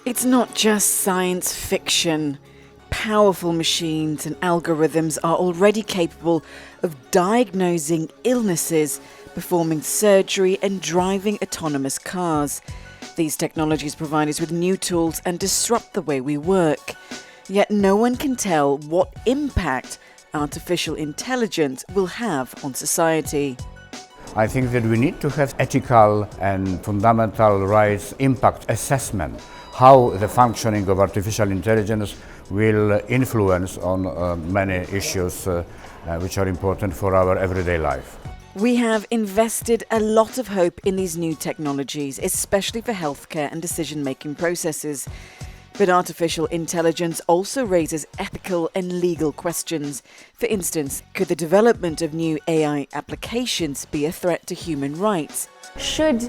It's not just science fiction. Powerful machines and algorithms are already capable of diagnosing illnesses, performing surgery and driving autonomous cars. These technologies provide us with new tools and disrupt the way we work. Yet no one can tell what impact artificial intelligence will have on society. I think that we need to have ethical and fundamental rights impact assessment, how the functioning of artificial intelligence will influence on many issues which are important for our everyday life. We have invested a lot of hope in these new technologies, especially for healthcare and decision-making processes. But artificial intelligence also raises ethical and legal questions. For instance, could the development of new AI applications be a threat to human rights? Should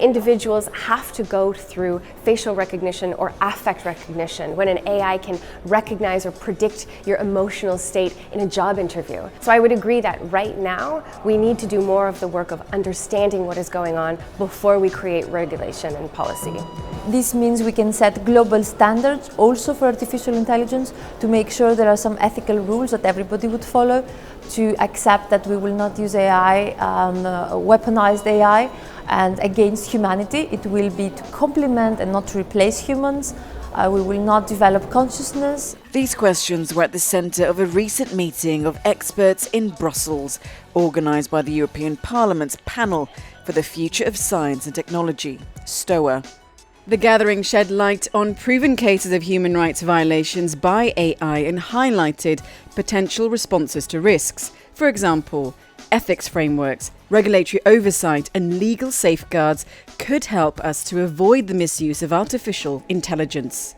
individuals have to go through facial recognition or affect recognition when an AI can recognize or predict your emotional state in a job interview? So I would agree that right now we need to do more of the work of understanding what is going on before we create regulation and policy. This means we can set global standards also for artificial intelligence to make sure there are some ethical rules that everybody would follow, to accept that we will not use AI, weaponized AI, and against humanity. It will be to complement and not to replace humans. We will not develop consciousness. These questions were at the centre of a recent meeting of experts in Brussels, organised by the European Parliament's panel for the future of science and technology, STOA. The gathering shed light on proven cases of human rights violations by AI and highlighted potential responses to risks. For example, ethics frameworks, regulatory oversight and legal safeguards could help us to avoid the misuse of artificial intelligence.